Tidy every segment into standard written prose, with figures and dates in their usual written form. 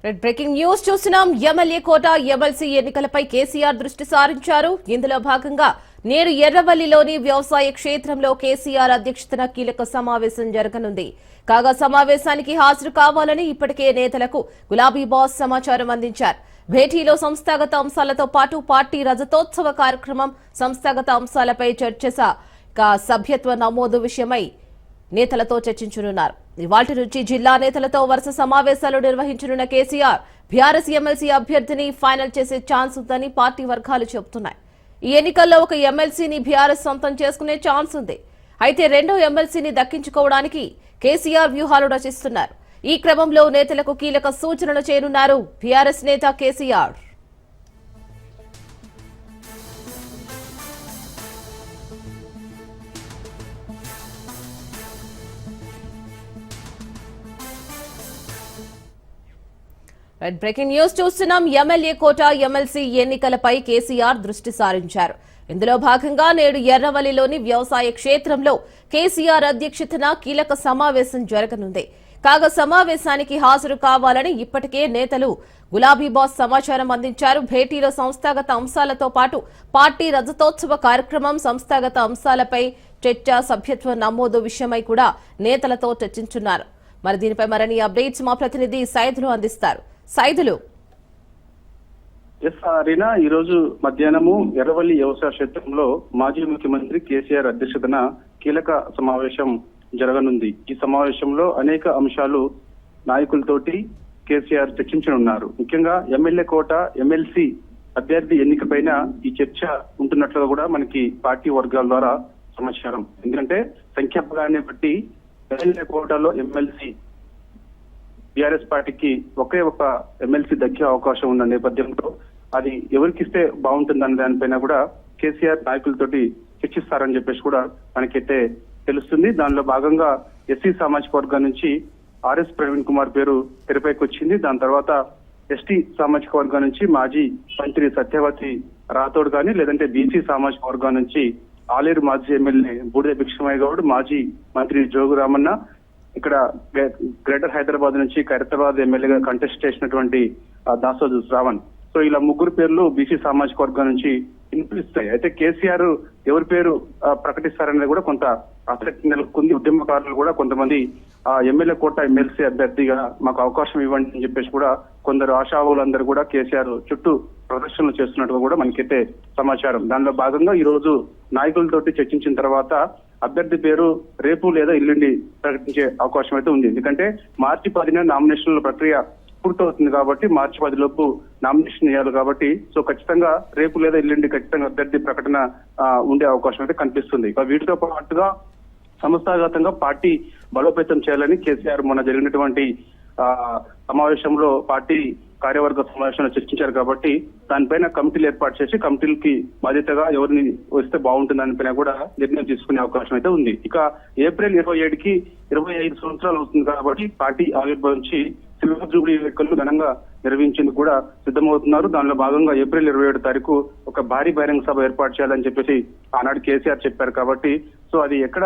Breaking news చూస్తున్నాం. MLA కోట MLC ఎన్నికలపై కేసీఆర్ దృష్టి సారించారు. ఇందులో భాగంగా నేడు ఎర్రవల్లిలోని వ్యవసాయ క్షేత్రంలో కేసీఆర్ అధ్యక్షతన కీలక సమావేశం జరగనుంది. కాగా సమావేశానికి హాజరు కావాలని ఇప్పటికే నేతలకు గులాబీ బాస్ సమాచారం అందించారు. భేటీలో సంస్థాగత అంశాలతో పాటు పార్టీ రజతోత్సవ కార్యక్రమం, సంస్థాగత అంశాలపై చర్చ, సభ్యత్వ నమోదు విషయమై నేతలతో చర్చించనున్నారు. ఇవాల్టి నుంచి జిల్లా నేతలతో వరుస సమావేశాలు నిర్వహించనున్న కేసీఆర్ బీఆర్ఎస్ ఎమ్మెల్సీ అభ్యర్థిని ఫైనల్ చేసే ఛాన్స్ ఉందని పార్టీ వర్గాలు చెబుతున్నాయి. ఈ ఎన్నికల్లో ఒక ఎమ్మెల్సీని బీఆర్ఎస్ సొంతం చేసుకునే ఛాన్స్ ఉంది. అయితే రెండో ఎమ్మెల్సీని దక్కించుకోవడానికి కేసీఆర్ వ్యూహాలు రచిస్తున్నారు. ఈ క్రమంలో నేతలకు కీలక సూచనలు చేయనున్నారు బీఆర్ఎస్ నేత కేసీఆర్. బ్రేకింగ్ న్యూస్ చూస్తున్నాం. ఎమ్మెల్యే కోట ఎమ్మెల్సీ ఎన్నికలపై కేసీఆర్ దృష్టి సారించారు. ఇందులో భాగంగా నేడు ఎర్రవల్లిలోని వ్యవసాయ క్షేత్రంలో కేసీఆర్ అధ్యక్షతన కీలక సమావేశం జరగనుంది. కాగా సమావేశానికి హాజరు కావాలని ఇప్పటికే నేతలు గులాబీ బాస్ సమాచారం అందించారు. భేటీలో సంస్థాగత అంశాలతో పాటు పార్టీ రజతోత్సవ కార్యక్రమం, సంస్థాగత అంశాలపై చర్చ, సభ్యత్వ నమోదు విషయమై కూడా నేతలతో చర్చించున్నారు. మరి దీనిపై మరిన్ని అప్డేట్స్ మా ప్రతినిధి సైదులు అందిస్తారు. సైదులు. రీనా, ఈ రోజు మధ్యాహ్నము ఎర్రవల్లి వ్యవసాయ క్షేత్రంలో మాజీ ముఖ్యమంత్రి కేసీఆర్ అధ్యక్షతన కీలక సమావేశం జరగనుంది. ఈ సమావేశంలో అనేక అంశాలు నాయకులతోటి కేసీఆర్ చర్చించనున్నారు. ముఖ్యంగా ఎమ్మెల్యే కోట ఎమ్మెల్సీ అభ్యర్థి ఎన్నికపైన ఈ చర్చ ఉంటున్నట్లుగా కూడా మనకి పార్టీ వర్గాల ద్వారా సమాచారం. ఎందుకంటే సంఖ్యాబలాన్ని బట్టి ఎమ్మెల్యే కోటలో ఎమ్మెల్సీ బీఆర్ఎస్ పార్టీకి ఒకే ఒక ఎమ్మెల్సీ దక్కే అవకాశం ఉన్న నేపథ్యంలో అది ఎవరికిస్తే బాగుంటుందన్న దానిపైన కూడా కేసీఆర్ నాయకులతోటి చర్చిస్తారని చెప్పేసి కూడా మనకైతే తెలుస్తుంది. దానిలో భాగంగా ఎస్సీ సామాజిక వర్గం నుంచి ఆర్ఎస్ ప్రవీణ్ కుమార్ పేరు తెరపైకి వచ్చింది. దాని తర్వాత ఎస్టీ సామాజిక వర్గం నుంచి మాజీ మంత్రి సత్యవతి రాథోడ్ గాని, లేదంటే బీసీ సామాజిక వర్గం నుంచి ఆలేరు మాజీ ఎమ్మెల్యే బూడిద భిక్షమయ్య గౌడ్, మాజీ మంత్రి జోగు రామన్న, ఇక్కడ గ్రేటర్ హైదరాబాద్ నుంచి ఖైరతాబాద్ ఎమ్మెల్యేగా కంటెస్ట్ చేసినటువంటి దాసోజు శ్రావణ్. సో ఇలా ముగ్గురు పేర్లు బీసీ సామాజిక వర్గం నుంచి వినిపిస్తాయి. అయితే కేసీఆర్ ఎవరి పేరు ప్రకటిస్తారనేది కూడా కొంత ఆసక్తి నెలకొంది. ఉద్యమకారులు కూడా కొంతమంది ఎమ్మెల్యే కోట ఎమ్మెల్సీ అభ్యర్థిగా మాకు అవకాశం ఇవ్వండి అని చెప్పేసి కూడా కొందరు ఆశావులందరూ కూడా కేసీఆర్ చుట్టూ ప్రదర్శనలు చేస్తున్నట్టుగా కూడా మనకైతే సమాచారం. దానిలో భాగంగా ఈ రోజు నాయకులతోటి చర్చించిన తర్వాత అభ్యర్థి పేరు రేపు లేదా ఎల్లుండి ప్రకటించే అవకాశం అయితే ఉంది. ఎందుకంటే మార్చి 10న నామినేషన్ల ప్రక్రియ పూర్తవుతుంది కాబట్టి మార్చి 10 లోపు నామినేషన్ వేయాలి కాబట్టి సో ఖచ్చితంగా రేపు లేదా ఎల్లుండి ఖచ్చితంగా అభ్యర్థి ప్రకటన ఉండే అవకాశం అయితే కనిపిస్తుంది. ఇక వీటితో పాటుగా సంస్థాగతంగా పార్టీ బలోపేతం చేయాలని కేసీఆర్ మొన్న జరిగినటువంటి సమావేశంలో పార్టీ కార్యవర్గ సమావేశంలో చర్చించారు కాబట్టి దానిపైన కమిటీలు ఏర్పాటు చేసి కమిటీలకి బాధ్యతగా ఎవరిని వస్తే బాగుంటుంది దానిపైన కూడా నిర్ణయం తీసుకునే అవకాశం అయితే ఉంది. ఇక ఏప్రిల్ 27కి 25 సంవత్సరాలు అవుతుంది కాబట్టి పార్టీ ఆవిర్భవించి సిల్వర్ జూబ్లీ వేడుకలు ఘనంగా నిర్వహించేందుకు కూడా సిద్ధమవుతున్నారు. దానిలో భాగంగా ఏప్రిల్ 27 తారీఖు ఒక భారీ బహిరంగ సభ ఏర్పాటు చేయాలని చెప్పేసి ఆనాడు కేసీఆర్ చెప్పారు కాబట్టి సో అది ఎక్కడ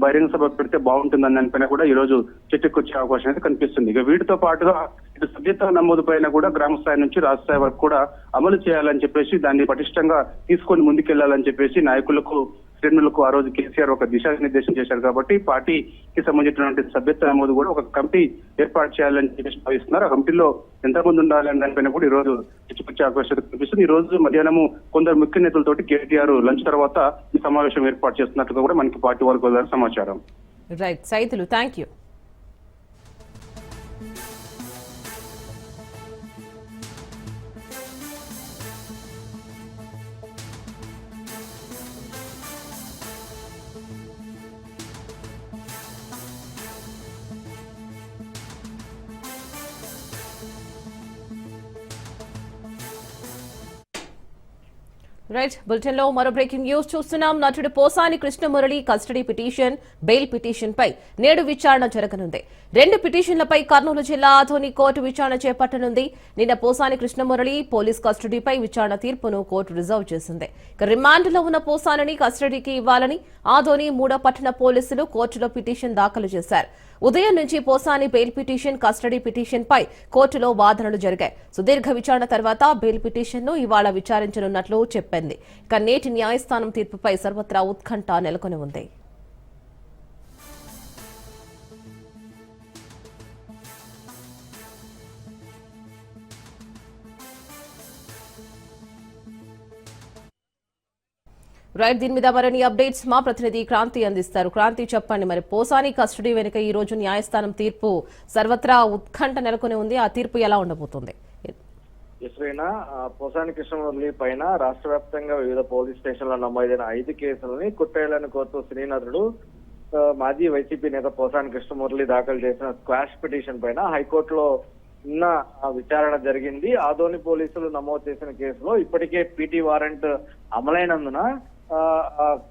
బహిరంగ సభ పెడితే బాగుంటుందని దానిపైన కూడా ఈ రోజు చర్చకొచ్చే అవకాశం అయితే కనిపిస్తుంది. ఇక వీటితో పాటుగా ఇటు సభ్యత్వ నమోదు పైన కూడా గ్రామ స్థాయి నుంచి రాష్ట్ర స్థాయి వరకు కూడా అమలు చేయాలని చెప్పేసి దాన్ని పటిష్టంగా తీసుకొని ముందుకెళ్లాలని చెప్పేసి నాయకులకు, శ్రేణులకు ఆ రోజు కేసీఆర్ ఒక దిశానిర్దేశం చేశారు కాబట్టి పార్టీకి సంబంధించినటువంటి సభ్యత్వ నమోదు కూడా ఒక కమిటీ ఏర్పాటు చేయాలని చెప్పేసి భావిస్తున్నారు. ఆ కమిటీలో ఎంతమంది ఉండాలని దానిపైన కూడా ఈ రోజు చర్చకొచ్చే అవకాశం కనిపిస్తుంది. ఈ రోజు మధ్యాహ్నము కొందరు ముఖ్య నేతలతోటి కేటీఆర్ లంచ్ తర్వాత ఈ సమావేశం ఏర్పాటు చేస్తున్నట్టుగా కూడా మనకి పార్టీ వర్గాల సమాచారం. Right Saitulu, thank you. Right, bulletin లో మరో బ్రేకింగ్ న్యూస్ చూస్తున్నాం. నటుడు Posani Krishnamurali custody petition, bail petition పై నేడు విచారణ జరగనుంది. 2 పిటిషన్లపై కర్నూలు జిల్లా ఆధోని కోర్టు విచారణ చేపట్టనుంది. నిన్న పోసాని కృష్ణమురళి పోలీస్ కస్టడీపై విచారణ తీర్పును కోర్టు రిజర్వ్ చేసింది. రిమాండ్లో ఉన్న పోసానిని కస్టడీకి ఇవ్వాలని ఆధోని 3వ పట్టణ పోలీసులు కోర్టులో పిటిషన్ దాఖలు చేశారు. ఉదయం నుంచి Posani bail petition, custody petition పై కోర్టులో వాదనలు జరిగాయి. సుదీర్ఘ విచారణ తర్వాత బెయిల్ పిటిషన్ ను ఇవాళ విచారించనున్నట్లు చెప్పింది. ఇక నేటి న్యాయస్థానం తీర్పుపై సర్వత్రా ఉత్కంఠ నెలకొని ఉంది. రైట్, దీని మీద మరిన్ని అప్డేట్స్ మా ప్రతినిధి క్రాంతి అందిస్తారు. క్రాంతి, చెప్పండి, మరి పోసాని కస్టడీ వెనుక ఈ రోజు న్యాయస్థానం తీర్పు సర్వత్రా ఉత్కంఠ నెలకొని ఉంది. ఆ తీర్పు ఎలా ఉండబోతుంది? పోసాని కృష్ణమురళి పైన రాష్ట్ర వ్యాప్తంగా వివిధ పోలీస్ స్టేషన్లో నమోదైన 5 కేసులని కొట్టేయాలని కోరుతూ శ్రీనాథుడు మాజీ వైసీపీ నేత పోసాని కృష్ణమురళి దాఖలు చేసిన స్క్వాష్ పిటిషన్ పైన హైకోర్టులో నిన్న విచారణ జరిగింది. ఆదోని పోలీసులు నమోదు చేసిన కేసులో ఇప్పటికే పీటీ వారెంట్ అమలైనందున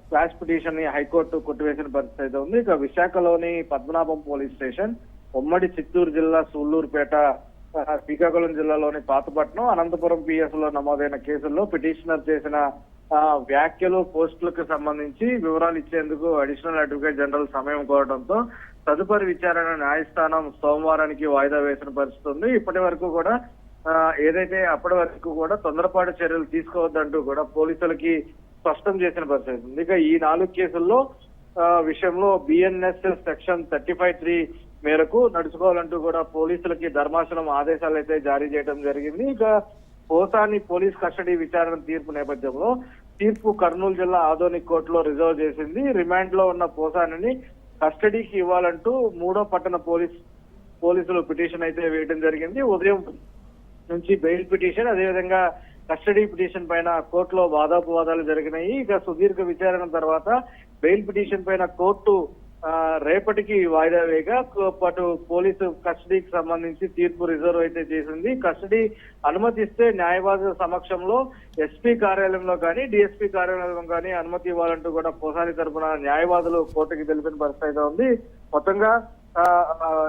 స్క్వాష్ పిటిషన్ ని హైకోర్టు కొట్టివేసిన పరిస్థితి అయితే ఉంది. ఇక విశాఖలోని పద్మనాభం పోలీస్ స్టేషన్, ఉమ్మడి చిత్తూరు జిల్లా సూళ్లూరుపేట, శ్రీకాకుళం జిల్లాలోని పాతపట్నం, అనంతపురం పిఎస్ లో నమోదైన కేసుల్లో పిటిషనర్ చేసిన వ్యాఖ్యలు, పోస్టులకు సంబంధించి వివరాలు ఇచ్చేందుకు అడిషనల్ అడ్వకేట్ జనరల్ సమయం కోరడంతో తదుపరి విచారణ న్యాయస్థానం సోమవారానికి వాయిదా వేసిన పరిస్థితి ఉంది. ఇప్పటి వరకు కూడా అప్పటి వరకు కూడా తొందరపాటు చర్యలు తీసుకోవద్దంటూ కూడా పోలీసులకి స్పష్టం చేసిన పరిస్థితి ఉంది. ఇక ఈ 4 కేసుల్లో విషయంలో బిఎన్ఎస్ సెక్షన్ 35(3) మేరకు నడుచుకోవాలంటూ కూడా పోలీసులకి ధర్మాసనం ఆదేశాలు అయితే జారీ చేయడం జరిగింది. ఇక పోసాని పోలీస్ కస్టడీ విచారణ తీర్పు నేపథ్యంలో తీర్పు కర్నూలు జిల్లా ఆదోని కోర్టులో రిజర్వ్ చేసింది. రిమాండ్ లో ఉన్న పోసానిని కస్టడీకి ఇవ్వాలంటూ 3వ పట్టణ పోలీసులు పిటిషన్ అయితే వేయడం జరిగింది. ఉదయం నుంచి బెయిల్ పిటిషన్, అదేవిధంగా కస్టడీ పిటిషన్ పైన కోర్టులో వాదోపవాదాలు జరిగినాయి. ఇక సుదీర్ఘ విచారణ తర్వాత బెయిల్ పిటిషన్ పైన కోర్టు రేపటికి వాయిదా వేయగా పాటు పోలీసు కస్టడీకి సంబంధించి తీర్పు రిజర్వ్ అయితే చేసింది. కస్టడీ అనుమతిస్తే న్యాయవాదుల సమక్షంలో ఎస్పీ కార్యాలయంలో కానీ డిఎస్పీ కార్యాలయంలో కానీ అనుమతి ఇవ్వాలంటూ కూడా పోసాని తరఫున న్యాయవాదులు కోర్టుకి తెలిపిన పరిస్థితి ఉంది. మొత్తంగా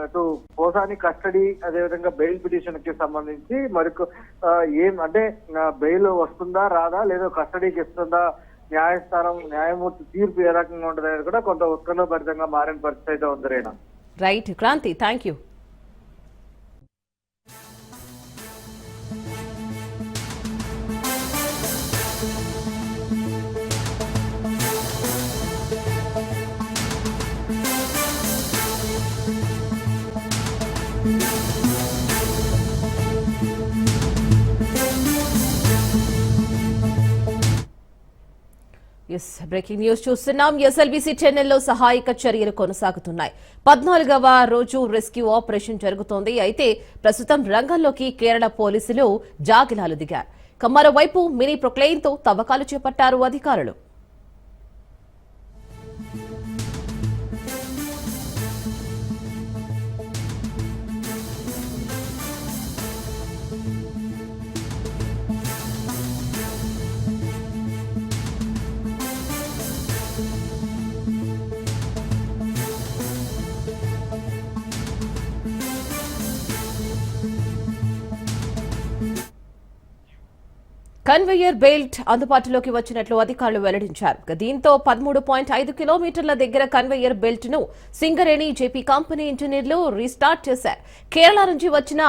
ఇటు పోసాని కస్టడీ, అదేవిధంగా బెయిల్ పిటిషన్ కి సంబంధించి బెయిల్ వస్తుందా రాదా, లేదా కస్టడీకి ఇస్తుందా న్యాయస్థానం, న్యాయమూర్తి తీర్పు ఏ రకంగా ఉంటుందనేది కూడా కొంత ఉత్కంఠభరితంగా మారిన పరిస్థితి అయితే ఉంది. Right Kranti, thank you. Breaking news చూస్తున్నాం. ఎస్ఎల్బీసీ ఛానల్లో సహాయక చర్యలు కొనసాగుతున్నాయి. 14వ రోజు రెస్క్యూ ఆపరేషన్ జరుగుతోంది. అయితే ప్రస్తుతం రంగంలోకి కేరళ పోలీసులు జాగిలాలు దిగారు. మరోవైపు మినీ ప్రొక్లెయిన్తో తవ్వకాలు చేపట్టారు అధికారులు. కన్వేయర్ బెల్ట్ అందుబాటులోకి వచ్చినట్లు అధికారులు వెల్లడించారు. దీంతో 13.5 కిలోమీటర్ల దగ్గర కన్వేయర్ బెల్ట్ ను సింగరేణి జేపీ కంపెనీ ఇంజనీర్లు రీస్టార్ట్ చేశారు. కేరళ నుంచి వచ్చిన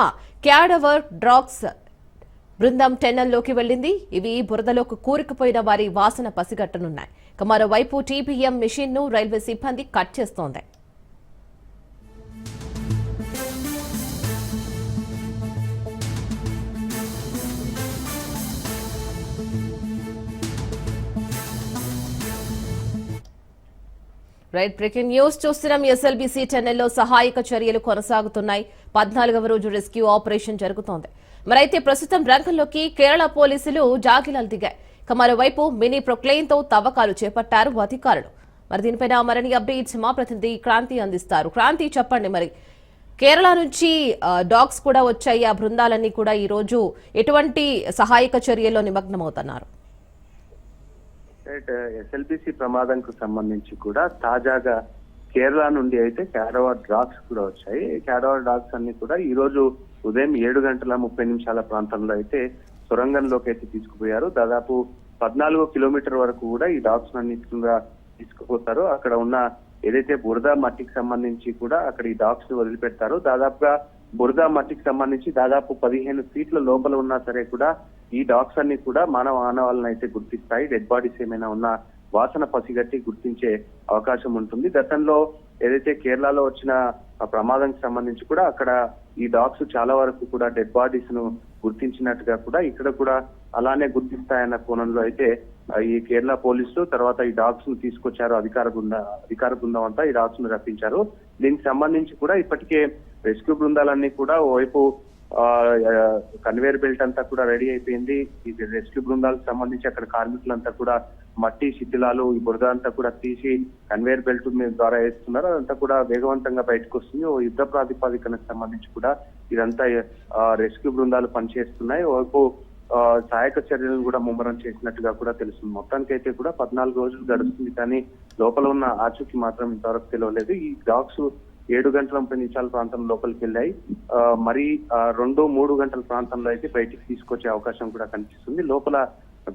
క్యాడవర్ డ్రాగ్స్ బృందం టెన్నెల్లోకి వెళ్లింది. ఇవి బురదలోకి కూరుకుపోయిన వారి వాసన పసిగట్టనున్నాయి. మరోవైపు టీబీఎం మిషన్ ను రైల్వే సిబ్బంది కట్ చేస్తోంది. రైట్, బ్రేకింగ్ న్యూస్ చూస్తున్నాం. ఎస్ఎల్బీసీ టెన్నెల్లో సహాయక చర్యలు కొనసాగుతున్నాయి. 14వ రోజు రెస్క్యూ ఆపరేషన్ జరుగుతోంది. మరైతే ప్రస్తుతం రంగంలోకి కేరళ పోలీసులు జాగిలాలు దిగాయి. మరోవైపు మినీ ప్రొక్లెయిన్ తో తవ్వకాలు చేపట్టారు అధికారులు. మరి దీనిపైన మరిన్ని అప్డేట్స్ మా ప్రతినిధి క్రాంతి అందిస్తారు. క్రాంతి, చెప్పండి, మరి కేరళ నుంచి డాగ్స్ కూడా వచ్చాయి. ఆ బృందాలన్నీ కూడా ఈ రోజు ఎటువంటి సహాయక చర్యల్లో నిమగ్నమవుతున్నారు? ఎస్ఎల్బిసి ప్రమాదంకు సంబంధించి కూడా తాజాగా కేరళ నుండి అయితే క్యాడవర్ డాగ్స్ కూడా వచ్చాయి. క్యాడవర్ డాగ్స్ అన్ని కూడా ఈ రోజు ఉదయం 7:30 ప్రాంతంలో అయితే సొరంగంలోకి అయితే తీసుకుపోయారు. దాదాపు 14 కిలోమీటర్ వరకు కూడా ఈ డాగ్స్ అన్ని తీసుకుపోతారు. అక్కడ ఉన్న ఏదైతే బురద మట్టికి సంబంధించి కూడా అక్కడ ఈ డాగ్స్ ని వదిలిపెడతారో దాదాపుగా బురద మట్టికి సంబంధించి దాదాపు 15 ఫీట్ల లోపల ఉన్నా సరే కూడా ఈ డాగ్స్ అన్ని కూడా మానవ ఆనవాళ్ళని అయితే గుర్తిస్తాయి. డెడ్ బాడీస్ ఏమైనా ఉన్నా వాసన పసిగట్టి గుర్తించే అవకాశం ఉంటుంది. గతంలో ఏదైతే కేరళలో వచ్చిన ప్రమాదానికి సంబంధించి కూడా అక్కడ ఈ డాగ్స్ చాలా వరకు కూడా డెడ్ బాడీస్ ను గుర్తించినట్టుగా కూడా ఇక్కడ కూడా అలానే గుర్తిస్తాయన్న కోణంలో అయితే ఈ కేరళ పోలీసులు తర్వాత ఈ డాగ్స్ ను తీసుకొచ్చారు. అధికార బృందం అంతా ఈ డాగ్స్ ను రప్పించారు. దీనికి సంబంధించి కూడా ఇప్పటికే రెస్క్యూ బృందాలన్నీ కూడా ఓవైపు కన్వేయర్ బెల్ట్ అంతా కూడా రెడీ అయిపోయింది. ఈ రెస్క్యూ బృందాలకు సంబంధించి అక్కడ కార్మికులంతా కూడా మట్టి శిథిలాలు ఈ బురద అంతా కూడా తీసి కన్వేయర్ బెల్ట్ మీద ద్వారా వేస్తున్నారు. అదంతా కూడా వేగవంతంగా బయటకు వస్తుంది. ఓ యుద్ధ ప్రాతిపదికనకు సంబంధించి కూడా ఇదంతా రెస్క్యూ బృందాలు పనిచేస్తున్నాయి. ఓవైపు సహాయక చర్యలను కూడా ముమ్మరం చేసినట్టుగా కూడా తెలుస్తుంది. మొత్తానికైతే కూడా 14 రోజులు గడుస్తుంది కానీ లోపల ఉన్న ఆచూకీ మాత్రం ఇంతవరకు తెలియలేదు. ఈ డాగ్స్ 7 గంటల 30 నిమిషాల ప్రాంతం లోపలికి వెళ్ళాయి. మరి 2-3 గంటల ప్రాంతంలో అయితే బయటికి తీసుకొచ్చే అవకాశం కూడా కనిపిస్తుంది. లోపల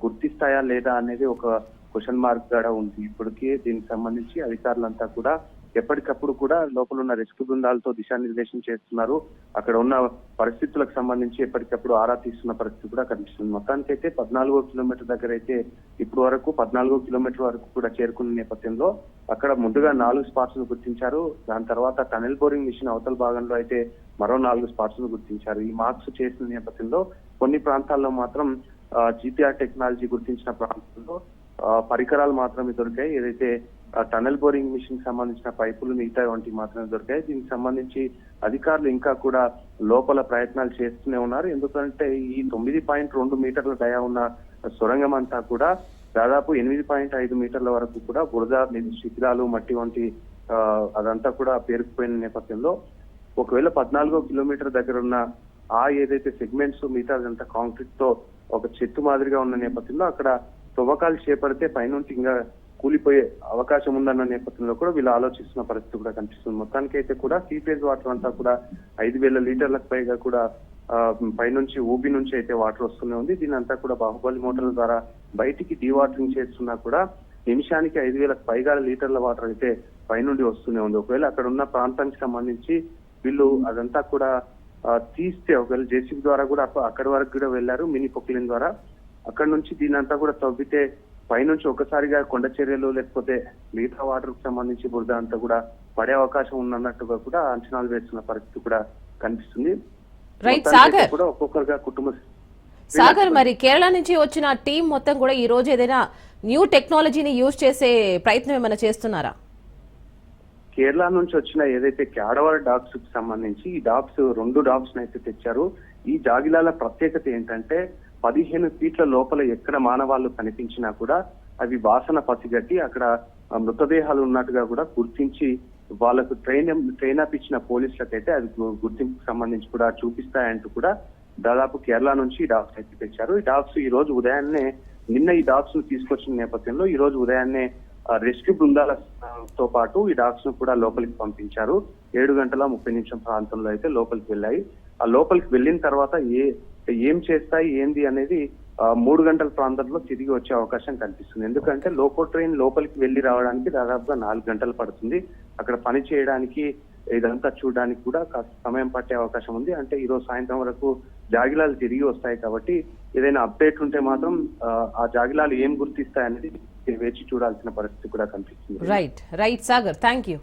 గుర్తిస్తాయా లేదా అనేది ఒక క్వశ్చన్ మార్క్ కూడా ఉంది. ఇప్పటికే దీనికి సంబంధించి అధికారులంతా కూడా ఎప్పటికప్పుడు కూడా లోపల ఉన్న రెస్క్యూ బృందాలతో దిశానిర్దేశం చేస్తున్నారు. అక్కడ ఉన్న పరిస్థితులకు సంబంధించి ఎప్పటికప్పుడు ఆరా తీస్తున్న పరిస్థితి కూడా కనిపిస్తుంది. మొత్తానికైతే 14 కిలోమీటర్ దగ్గర అయితే ఇప్పుడు వరకు 14 కిలోమీటర్ వరకు కూడా చేరుకున్న నేపథ్యంలో అక్కడ ముందుగా 4 స్పాట్స్ ను గుర్తించారు. దాని తర్వాత టనెల్ బోరింగ్ మిషన్ అవతల భాగంలో అయితే మరో 4 స్పాట్స్ ను గుర్తించారు. ఈ మార్క్స్ చేసిన నేపథ్యంలో కొన్ని ప్రాంతాల్లో మాత్రం జీపీఆర్ టెక్నాలజీ గుర్తించిన ప్రాంతంలో పరికరాలు మాత్రమే దొరికాయి. ఏదైతే టనెల్ బోరింగ్ మిషన్ సంబంధించిన పైపులు మిగతా వంటివి మాత్రమే దొరికాయి. దీనికి సంబంధించి అధికారులు ఇంకా కూడా లోపల ప్రయత్నాలు చేస్తూనే ఉన్నారు. ఎందుకంటే ఈ 9.2 మీటర్ల దయ ఉన్న సొరంగం అంతా కూడా దాదాపు 8.5 మీటర్ల వరకు కూడా బురద శిథిలాలు మట్టి వంటి అదంతా కూడా పేరుకుపోయిన నేపథ్యంలో ఒకవేళ 14 కిలోమీటర్ దగ్గర ఉన్న ఏదైతే సెగ్మెంట్స్ మిగతా అదంతా కాంక్రీట్ తో ఒక చెట్టు మాదిరిగా ఉన్న నేపథ్యంలో అక్కడ తవ్వకాలు చేపడితే పైనుంచి ఇంకా కూలిపోయే అవకాశం ఉందన్న నేపథ్యంలో కూడా వీళ్ళు ఆలోచిస్తున్న పరిస్థితి కూడా కనిపిస్తుంది. మొత్తానికి అయితే కూడా సీపేజ్ వాటర్ అంతా కూడా 5,000 లీటర్లకు పైగా కూడా పైనుంచి ఊబి నుంచి అయితే వాటర్ వస్తూనే ఉంది. దీని అంతా కూడా బాహుబలి మోటార్ల ద్వారా బయటికి డీవాటరింగ్ చేస్తున్నా కూడా నిమిషానికి 5,000కు పైగా లీటర్ల వాటర్ అయితే పైనుండి వస్తూనే ఉంది. ఒకవేళ అక్కడ ఉన్న ప్రాంతానికి సంబంధించి వీళ్ళు అదంతా కూడా తీస్తే ఒకవేళ జేసీబీ ద్వారా కూడా అక్కడి వరకు కూడా వెళ్లారు మినీ పొక్లిన్ ద్వారా. అక్కడ నుంచి దీని అంతా కూడా తవ్వితే పైనుంచి ఒకసారిగా కొండ చర్యలు లేకపోతే మిగతా వాటర్ కు సంబంధించి బురద అంతా కూడా పడే అవకాశం ఉన్నట్టుగా కూడా అంచనాలు వేస్తున్న పరిస్థితి కూడా కనిపిస్తుంది. కూడా ఒక్కొక్కరుగా సాగర్ మరి కేరళ నుంచి వచ్చిన టీం మొత్తం కూడా ఈ రోజు ఏదైనా న్యూ టెక్నాలజీని యూజ్ చేసే ప్రయత్నం ఏమైనా చేస్తున్నారా? కేరళ నుంచి వచ్చిన ఏదైతే క్యాడవర్ డాగ్స్ కు సంబంధించి ఈ డాగ్స్ 2 డాగ్స్ అయితే తెచ్చారు. ఈ జాగిలాల ప్రత్యేకత ఏంటంటే 15 ఫీట్ల లోపల ఎక్కడ మానవాళ్ళు కనిపించినా కూడా అవి వాసన పసిగట్టి అక్కడ మృతదేహాలు ఉన్నట్టుగా కూడా గుర్తించి వాళ్ళకు ట్రైన్ అప్ ఇచ్చిన పోలీసులకైతే అది గుర్తింపుకు సంబంధించి కూడా చూపిస్తాయంటూ కూడా దాదాపు కేరళ నుంచి ఈ డాగ్స్ అయితే తెచ్చారు. ఈ డాగ్స్ ఈ రోజు ఉదయాన్నే నిన్న ఈ డాగ్స్ ను తీసుకొచ్చిన నేపథ్యంలో ఈ రోజు ఉదయాన్నే రెస్క్యూ బృందాలతో పాటు ఈ డాగ్స్ ను కూడా లోపలికి పంపించారు. 7 గంటల 30 నిమిషం ప్రాంతంలో అయితే లోపలికి వెళ్ళాయి. ఆ లోపలికి వెళ్ళిన తర్వాత ఏం చేస్తాయి ఏంది అనేది 3 గంటల ప్రాంతంలో తిరిగి వచ్చే అవకాశం కనిపిస్తుంది. ఎందుకంటే లోకో ట్రైన్ లోపలికి వెళ్లి రావడానికి దాదాపుగా 4 గంటలు పడుతుంది. అక్కడ పని చేయడానికి ఇదంతా చూడడానికి కూడా కాస్త సమయం పట్టే అవకాశం ఉంది. అంటే ఈ రోజు సాయంత్రం వరకు జాగిలాలు తిరిగి వస్తాయి కాబట్టి ఏదైనా అప్డేట్ ఉంటే మాత్రం ఆ జాగిలాలు ఏం గుర్తిస్తాయి అనేది వేచి చూడాల్సిన పరిస్థితి కూడా కనిపిస్తుంది. Right Sagar, thank you.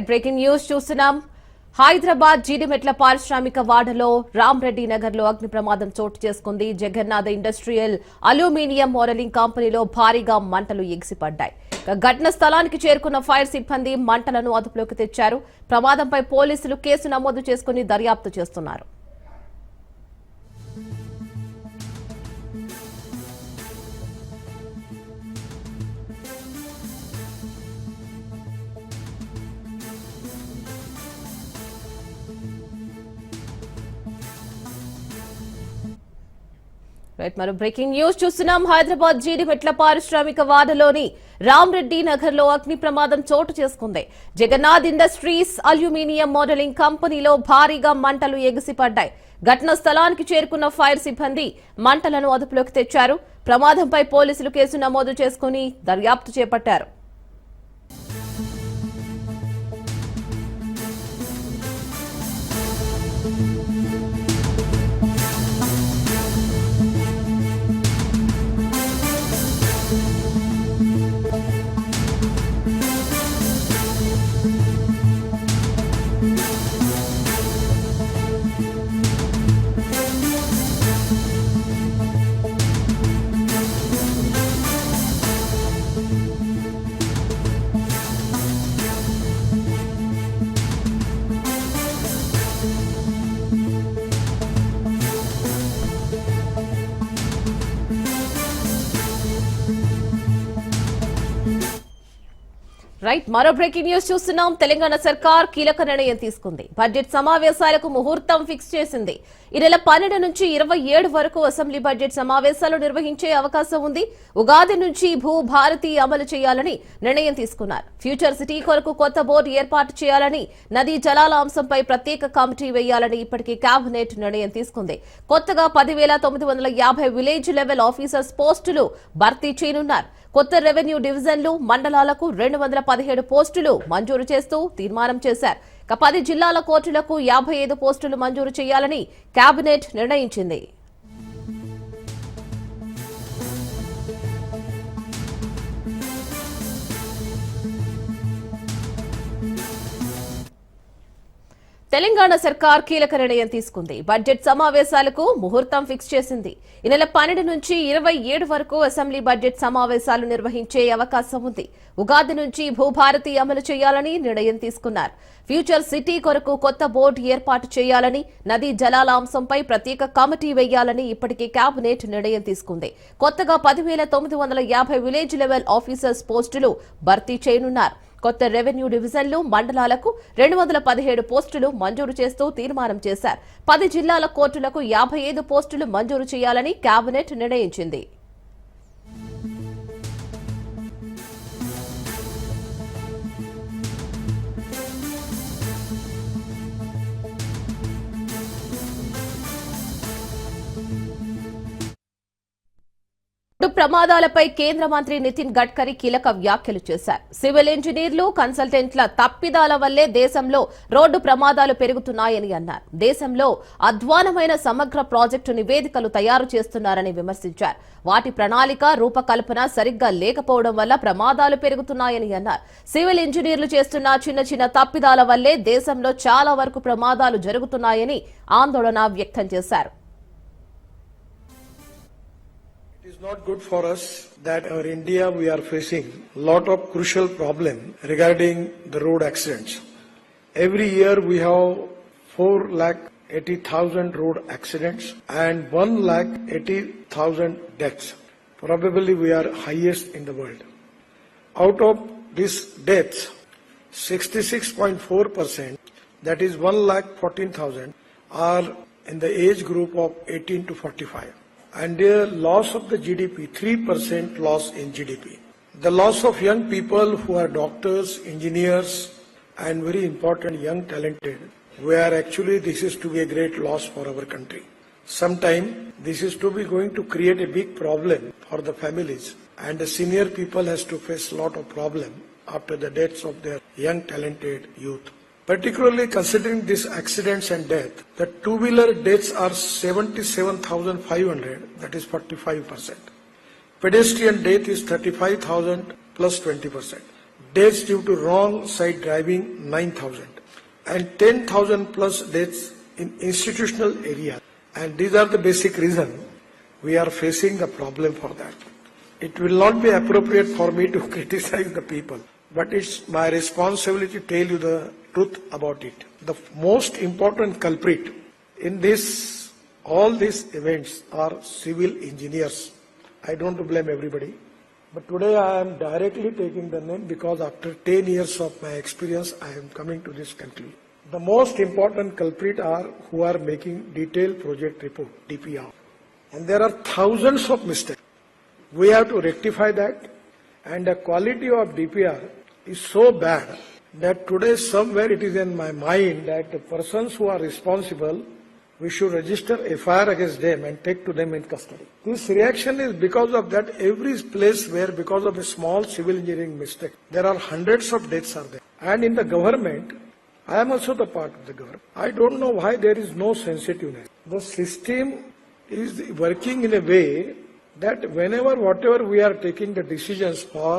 Breaking news చూస్తున్నాం. హైదరాబాద్ జీడిమెట్ల పారిశ్రామిక వాడలో రామ్రెడ్డి నగర్ లో అగ్ని ప్రమాదం చోటు చేసుకుంది. జగన్నాథ ఇండస్ట్రియల్ అల్యూమినియం మోడలింగ్ కంపెనీలో భారీగా మంటలు ఎగిసిపడ్డాయి. ఘటన స్థలానికి చేరుకున్న ఫైర్ సిబ్బంది మంటలను అదుపులోకి తెచ్చారు. ప్రమాదంపై పోలీసులు కేసు నమోదు చేసుకుని దర్యాప్తు చేస్తున్నారు. రైట్, మరో బ్రేకింగ్ న్యూస్ చూస్తున్నాం. హైదరాబాద్ జీడిమెట్ల పారిశ్రామిక వాడలోని రామ్రెడ్డి నగర్ లో అగ్ని ప్రమాదం చోటు చేసుకుంది. జగన్నాథ్ ఇండస్ట్రీస్ అల్యూమినియం మోడలింగ్ కంపెనీలో భారీగా మంటలు ఎగిసిపడ్డాయి. ఘటనా స్థలానికి చేరుకున్న ఫైర్ సిబ్బంది మంటలను అదుపులోకి తెచ్చారు. ప్రమాదంపై పోలీసులు కేసు నమోదు చేసుకుని దర్యాప్తు చేపట్టారు. రైట్, మరో బ్రేకింగ్ న్యూస్ చూస్తున్నాం. తెలంగాణ సర్కార్ కీలక నిర్ణయం తీసుకుంది. బడ్జెట్ సమావేశాలకు ముహూర్తం ఫిక్స్ చేసింది. ఈ నెల 12 నుంచి 27 వరకు అసెంబ్లీ బడ్జెట్ సమావేశాలు నిర్వహించే అవకాశం ఉంది. ఉగాది నుంచి భూభారతి అమలు చేయాలని నిర్ణయం తీసుకున్నారు. ఫ్యూచర్ సిటీ కొరకు కొత్త బోర్డు ఏర్పాటు చేయాలని, నదీ జలాల అంశంపై ప్రత్యేక కమిటీ వేయాలని ఇప్పటికే కేబినెట్ నిర్ణయం తీసుకుంది. కొత్తగా 10,950 విలేజ్ లెవెల్ ఆఫీసర్స్ పోస్టులు భర్తీ చేయనున్నారు. కొత్త రెవెన్యూ డివిజన్లు, మండలాలకు 217 పోస్టులు మంజూరు చేస్తూ తీర్మానం చేశారు. 10 జిల్లాల కోర్టులకు 55 పోస్టులు మంజూరు చేయాలని కేబినెట్ నిర్ణయించింది. తెలంగాణ సర్కార్ కీలక నిర్ణయం తీసుకుంది. బడ్జెట్ సమావేశాలకు ముహూర్తం ఫిక్స్ చేసింది. ఈ నెల 12 నుంచి 27 వరకు అసెంబ్లీ బడ్జెట్ సమావేశాలు నిర్వహించే అవకాశం ఉంది. ఉగాది నుంచి భూభారతి అమలు చేయాలని నిర్ణయం తీసుకున్నారు. ఫ్యూచర్ సిటీ కొరకు కొత్త బోర్డు ఏర్పాటు చేయాలని, నదీ జలాల అంశంపై ప్రత్యేక కమిటీ వేయాలని ఇప్పటికే కేబినెట్ నిర్ణయం తీసుకుంది. కొత్తగా 10,950 విలేజ్ లెవెల్ ఆఫీసర్స్ పోస్టులు భర్తీ చేయనున్నారు. కొత్త రెవెన్యూ డివిజన్లు, మండలాలకు 217 పోస్టులు మంజూరు చేస్తూ తీర్మానం చేశారు. 10 జిల్లాల కోర్టులకు 55 పోస్టులు మంజూరు చేయాలని కేబినెట్ నిర్ణయించింది. ప్రమాదాలపై కేంద్ర మంత్రి నితిన్ గడ్కరీ కీలక వ్యాఖ్యలు చేశారు. సివిల్ ఇంజనీర్లు, కన్సల్టెంట్ల తప్పిదాల వల్లే దేశంలో రోడ్డు ప్రమాదాలు పెరుగుతున్నాయని అన్నారు. దేశంలో అధ్వానమైన సమగ్ర ప్రాజెక్టు నివేదికలు తయారు చేస్తున్నారని విమర్శించారు. వాటి ప్రణాళిక, రూపకల్పన సరిగ్గా లేకపోవడం వల్ల ప్రమాదాలు పెరుగుతున్నాయని అన్నారు. సివిల్ ఇంజనీర్లు చేస్తున్న చిన్న చిన్న తప్పిదాల వల్లే దేశంలో చాలా వరకు ప్రమాదాలు జరుగుతున్నాయని ఆందోళన వ్యక్తం చేశారు. It is not good for us that in India we are facing a lot of crucial problem regarding the road accidents. Every year we have 4,80,000 road accidents and 1,80,000 deaths. Probably we are highest in the world. Out of these deaths, 66.4%, that is 1,14,000, are in the age group of 18 to 45. And their loss of the GDP, 3% loss in GDP. The loss of young people who are doctors, engineers, and very important young talented, where actually this is to be a great loss for our country. Sometime this is to be going to create a big problem for the families, and the senior people has to face a lot of problem after the deaths of their young talented youth. Particularly considering these accidents and death, the two-wheeler deaths are 77,500, that is 45%. Pedestrian death is 35,000 plus 20%. Deaths due to wrong side driving 9,000. And 10,000 plus deaths in institutional area. And these are the basic reason we are facing the problem for that. It will not be appropriate for me to criticize the people, but it's my responsibility to tell you the truth about it. The most important culprit in this, all these events are civil engineers. I don't blame everybody, but today I am directly taking the name because after 10 years of my experience, I am coming to this conclusion. The most important culprit are who are making detailed project report, DPR. and there are thousands of mistakes. We have to rectify that, and the quality of DPR is so bad that today somewhere it is in my mind that the persons who are responsible, we should register FIR against them and take to them in custody. This reaction is because of that every place where because of a small civil engineering mistake, there are hundreds of deaths are there. And in the government, I am also the part of the government. I don't know why there is no sensitiveness. The system is working in a way that whenever, whatever we are taking the decisions for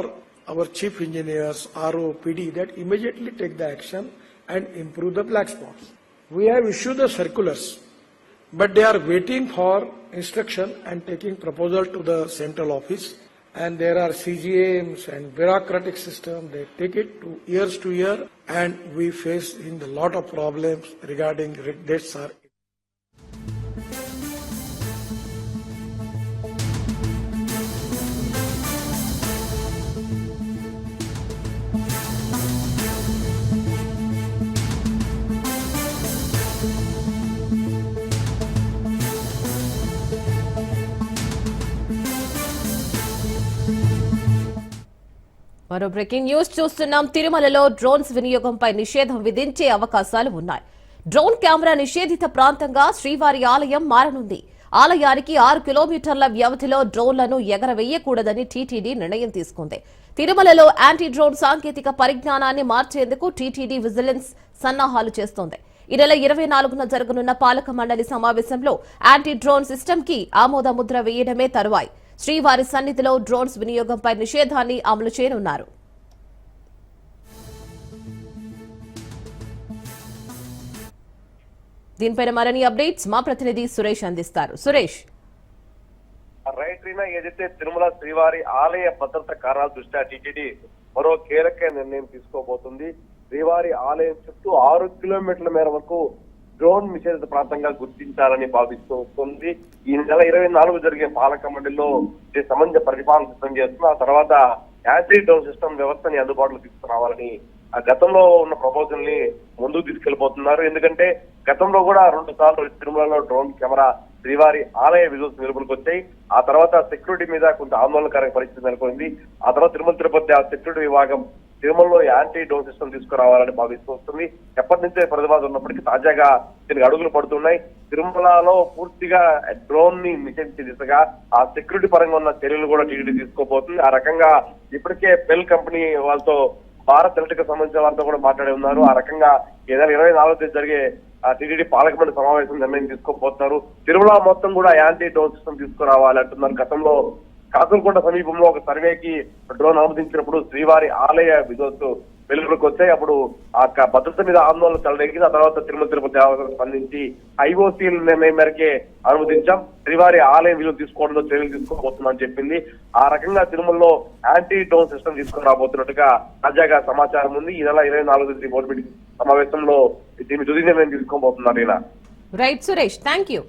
our chief engineers, RO, PD, that immediately take the action and improve the black spots. We have issued the circulars, but they are waiting for instruction and taking proposal to the central office. And there are CGMs and bureaucratic system. They take it to year, and we face in a lot of problems regarding deaths are. మరో breaking news చూస్తున్నాం. తిరుమలలో drones వినియోగంపై నిషేధం విధించే అవకాశాలు ఉన్నాయి. Drone camera నిషేధిత ప్రాంతంగా శ్రీవారి ఆలయం మారనుంది. ఆలయానికి 6 కిలోమీటర్ల వ్యవధిలో డ్రోన్లను ఎగరవేయకూడదని టీటీడీ నిర్ణయం తీసుకుంది. తిరుమలలో యాంటీ డ్రోన్ సాంకేతిక పరిజ్ఞానాన్ని మార్చేందుకు టీటీడీ విజిలెన్స్ సన్నాహాలు చేస్తోంది. ఈ నెల 24న జరగనున్న పాలక మండలి సమావేశంలో యాంటీ డ్రోన్ సిస్టమ్ కి ఆమోద ముద్ర వేయడమే తరువాయి శ్రీవారి సన్నిధిలో డ్రోన్స్ వినియోగంపై నిషేధాన్ని అమలు చేయనున్నారు. దీనిపైన మరిన్ని అప్డేట్స్ మా ప్రతినిధి సురేష్ అందిస్తారు. సురేష్, రైట్ రీనా, ఏదైతే తిరుమల శ్రీవారి ఆలయ భద్రత కారణాల దృష్ట్యా టీటీడీ మరో కీలక నిర్ణయం తీసుకోబోతుంది. శ్రీవారి ఆలయం చుట్టూ 6 కిలోమీటర్ల మేర వరకు డ్రోన్ నిషేధిత ప్రాంతంగా గుర్తించాలని భావిస్తూ వస్తుంది. ఈ నెల 24 జరిగే పాలక మండలిలో సంబంధించిన ప్రతిపాదన సిద్ధం చేస్తున్న ఆ తర్వాత యాంటీ డ్రోన్ సిస్టమ్ వ్యవస్థని అందుబాటులో తీసుకురావాలని ఆ గతంలో ఉన్న ప్రపోజల్ ని ముందుకు తీసుకెళ్లిపోతున్నారు. ఎందుకంటే గతంలో కూడా 2 సార్లు తిరుమలలో డ్రోన్ కెమెరా శ్రీవారి ఆలయ విజువల్స్ వెలుగులోకి వచ్చాయి. ఆ తర్వాత సెక్యూరిటీ మీద కొంత ఆందోళనకర పరిస్థితి నెలకొంది. ఆ తర్వాత తిరుమల తిరుపతి ఆ సెక్యూరిటీ విభాగం తిరుమలలో యాంటీ డ్రోన్ సిస్టమ్ తీసుకురావాలని భావిస్తూ వస్తుంది. ఎప్పటి నుంచే ప్రతిపాదన ఉన్నప్పటికీ తాజాగా దీనికి అడుగులు పడుతున్నాయి. తిరుమలలో పూర్తిగా డ్రోన్ ని నిషేధించే దిశగా ఆ సెక్యూరిటీ పరంగా ఉన్న చర్యలు కూడా టీటీడీ తీసుకోబోతుంది. ఆ రకంగా ఇప్పటికే బెల్ కంపెనీ వాళ్ళతో భారత్ ఎలక్ట్రిక్ సంబంధించిన వారితో కూడా మాట్లాడి ఉన్నారు. ఆ రకంగా ఈ నెల 24 జరిగే టీటీడీ పాలక మండలి సమావేశం నిర్ణయం తీసుకోబోతున్నారు. తిరుమల మొత్తం కూడా యాంటీ డ్రోన్ సిస్టమ్ తీసుకురావాలి అంటున్నారు. గతంలో కాకులకొండ సమీపంలో ఒక సర్వేకి డ్రోన్ అనుమతించినప్పుడు శ్రీవారి ఆలయ విజువల్స్ వెలుగులోకి వచ్చాయి. అప్పుడు ఆ భద్రత మీద ఆందోళన చెలరేగింది. ఆ తర్వాత తిరుమల తిరుపతి దేవస్థానం స్పందించి ఐఓసీ నిర్ణయం మేరకే అనుమతించాం, శ్రీవారి ఆలయం విలువ తీసుకోవడంలో చర్యలు తీసుకోబోతున్నామని చెప్పింది. ఆ రకంగా తిరుమలలో యాంటీ డ్రోన్ సిస్టమ్ తీసుకురాబోతున్నట్టుగా తాజాగా సమాచారం ఉంది. ఈ నెల 24 బోర్డు మీటింగ్ సమావేశంలో దీన్ని తుది నిర్ణయం తీసుకోబోతున్నారు. Right Suresh, thank you.